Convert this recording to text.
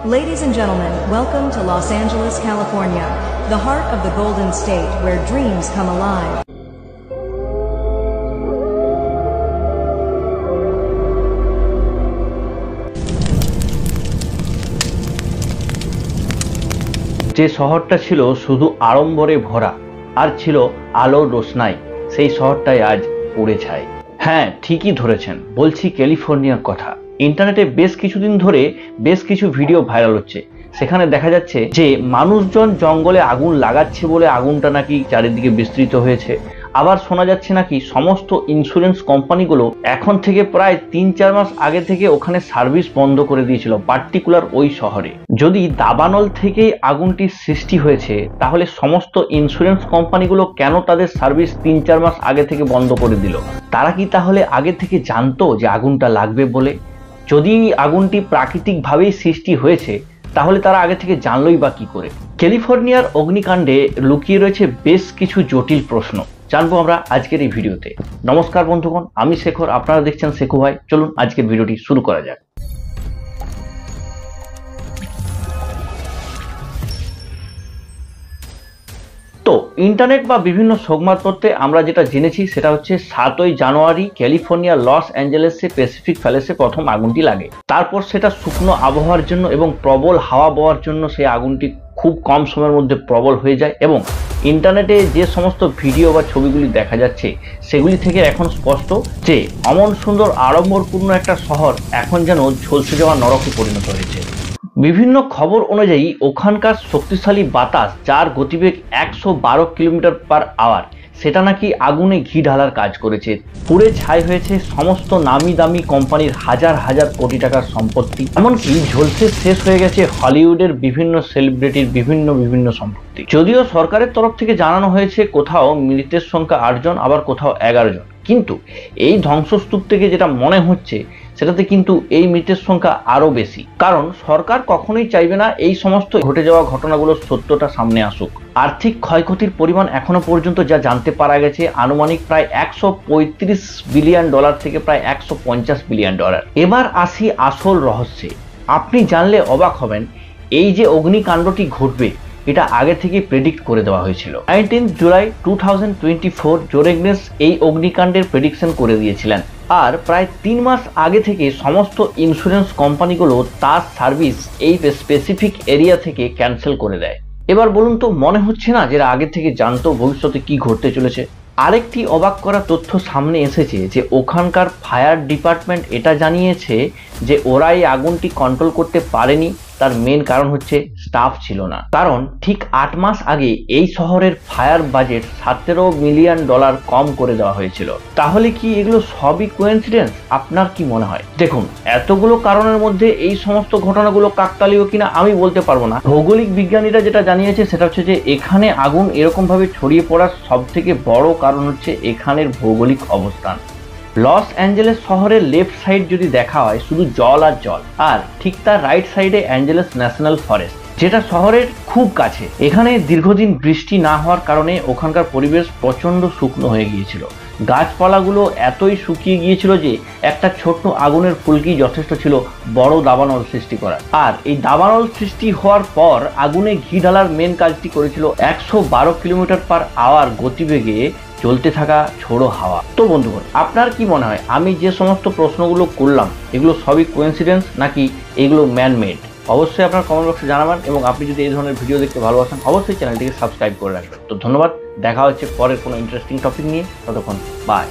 Ladies and gentlemen, welcome to Los Angeles, California, the heart of the Golden State where dreams come alive. যে শহরটা ছিল শুধু আড়ম্বরে ভরা আর ছিল আলোর রোশনাই, সেই শহরটাই আজ পুড়ে ছাই। হ্যাঁ, ঠিকই ধরেছেন, বলছি ক্যালিফোর্নিয়ার কথা। ইন্টারনেটে বেশ কিছুদিন ধরে বেশ কিছু ভিডিও ভাইরাল হচ্ছে। সেখানে দেখা যাচ্ছে যে মানুষজন জঙ্গলে আগুন লাগাচ্ছে বলে আগুনটা নাকি চারিদিকে বিস্তৃত হয়েছে। আবার শোনা যাচ্ছে নাকি সমস্ত ইন্স্যুরেন্স কোম্পানিগুলো এখন থেকে প্রায় 3-4 মাস আগে থেকে ওখানে সার্ভিস বন্ধ করে দিয়েছিল, পার্টিকুলার ওই শহরে। যদি দাবানল থেকেই আগুনটির সৃষ্টি হয়েছে, তাহলে সমস্ত ইন্স্যুরেন্স কোম্পানিগুলো কেন তাদের সার্ভিস 3-4 মাস আগে থেকে বন্ধ করে দিল? তারা কি তাহলে আগে থেকে জানতো যে আগুনটা লাগবে বলে? যদি আগুনটি প্রাকৃতিকভাবেই সৃষ্টি হয়েছে, তাহলে তারা আগে থেকে জানলই বা কি করে? ক্যালিফোর্নিয়ার অগ্নিকাণ্ডে লুকিয়ে রয়েছে বেশ কিছু জটিল প্রশ্ন, জানবো আমরা আজকের এই ভিডিওতে। নমস্কার বন্ধুগণ, আমি শেখর, আপনারা দেখছেন শেখু ভাই। চলুন আজকের ভিডিওটি শুরু করা যাক। তো ইন্টারনেট বা বিভিন্ন সংবাদপত্রে আমরা যেটা জেনেছি সেটা হচ্ছে 7ই জানুয়ারি ক্যালিফোর্নিয়ার লস অ্যাঞ্জেলেসে প্যাসিফিক প্যালেসে প্রথম আগুনটি লাগে। তারপর সেটা শুকনো আবহাওয়ার জন্য এবং প্রবল হাওয়া বওয়ার জন্য সেই আগুনটি খুব কম সময়ের মধ্যে প্রবল হয়ে যায় এবং ইন্টারনেটে যে সমস্ত ভিডিও বা ছবিগুলি দেখা যাচ্ছে সেগুলি থেকে এখন স্পষ্ট যে অমন সুন্দর আড়ম্বরপূর্ণ একটা শহর এখন যেন ঝলসে যাওয়া নরকে পরিণত হয়েছে। বিভিন্ন খবর অনুযায়ী ওখানকার শক্তিশালী বাতাস, যার গতিবেগ 112 কিলোমিটার পার আওয়ার, সেটা নাকি আগুনে ঘি ঢালার কাজ করেছে। পুড়ে ছাই হয়েছে সমস্ত নামি দামি কোম্পানির হাজার হাজার কোটি টাকার সম্পত্তি, এমনকি ঝলসে শেষ হয়ে গেছে হলিউডের বিভিন্ন সেলিব্রিটির বিভিন্ন সম্পত্তি। যদিও সরকারের তরফ থেকে জানানো হয়েছে কোথাও মৃতের সংখ্যা 8 জন, আবার কোথাও 11 জন, কিন্তু এই ধ্বংসস্তূপ থেকে যেটা মনে হচ্ছে সেটাতে কিন্তু এই মৃতের সংখ্যা আরো বেশি। কারণ সরকার কখনোই চাইবে না এই সমস্ত ঘটে যাওয়া ঘটনাগুলোর সত্যটা সামনে আসুক। আর্থিক ক্ষয়ক্ষতির পরিমাণ এখনো পর্যন্ত যা জানতে পারা গেছে আনুমানিক প্রায় $135 বিলিয়ন থেকে প্রায় $150 বিলিয়ন। এবার আসি আসল রহস্যে। আপনি জানলে অবাক হবেন, এই যে অগ্নিকাণ্ডটি ঘটবে এটা আগে থেকে প্রেডিক্ট করে দেওয়া হয়েছিল। 19 জুলাই 2024 জোরেগনেস এই অগ্নিকাণ্ডের প্রেডিকশন করে দিয়েছিলেন, আর প্রায় 3 মাস আগে থেকে সমস্ত ইন্স্যুরেন্স কোম্পানিগুলো তার সার্ভিস এই স্পেসিফিক এরিয়া থেকে ক্যান্সেল করে দেয়। এবার বলুন তো, মনে হচ্ছে না যে আগে থেকে জানতো ভবিষ্যতে কি ঘটতে চলেছে? আরেকটি অবাক করা তথ্য সামনে এসেছে যে ওখানকার ফায়ার ডিপার্টমেন্ট এটা জানিয়েছে যে ওরা এই আগুনটি কন্ট্রোল করতে পারেনি। তার মেন কারণ হচ্ছে স্টাফ ছিল না। কারণ ঠিক 8 মাস আগে এই শহরের ফায়ার বাজেট $17 মিলিয়ন কম করে দেওয়া হয়েছিল। তাহলে কি এগুলো সবই কোইন্সিডেন্স? আপনার কি মনে হয়? দেখুন, এতগুলো কারণের মধ্যে এই সমস্ত ঘটনাগুলো কাকতালীয় কিনা আমি বলতে পারবো না। ভৌগোলিক বিজ্ঞানীরা যেটা জানিয়েছে সেটা হচ্ছে যে এখানে আগুন এরকম ভাবে ছড়িয়ে পড়ার সব থেকে বড় কারণ হচ্ছে এখানের ভৌগোলিক অবস্থান। লস অ্যাঞ্জেলেস শহরের লেফট সাইড যদি দেখা হয় শুধু জল আর জল, আর ঠিক তার রাইট সাইডে অ্যাঞ্জেলেস ন্যাশনাল ফরেস্ট, যেটা শহরের খুব কাছে। এখানে দীর্ঘদিন বৃষ্টি না হওয়ার কারণে ওখানকার পরিবেশ প্রচন্ড শুকনো হয়ে গিয়েছিল। গাছপালাগুলো এতই শুকিয়ে গিয়েছিল যে একটা ছোট্ট আগুনের ফুলকি যথেষ্ট ছিল বড় দাবানল সৃষ্টি করার। আর এই দাবানল সৃষ্টি হওয়ার পর আগুনে ঘি ঢালার মেন কাজটি করেছিল 112 কিলোমিটার পার আওয়ার গতিবেগে চলতে থাকা ঝোড়ো হাওয়া। তো বন্ধুগণ, আপনার কি মনে হয় আমি যে সমস্ত প্রশ্নগুলো করলাম এগুলো সবই কোইন্সিডেন্স নাকি এগুলো ম্যান মেড? অবশ্যই আপনার কমেন্ট বক্সে জানাবেন, এবং আপনি যদি এই ধরনের ভিডিও দেখতে ভালোবাসেন অবশ্যই চ্যানেলটিকে সাবস্ক্রাইব করে রাখবেন। তো ধন্যবাদ, দেখা হচ্ছে পরের কোনো ইন্টারেস্টিং টপিক নিয়ে। ততক্ষণ বাই।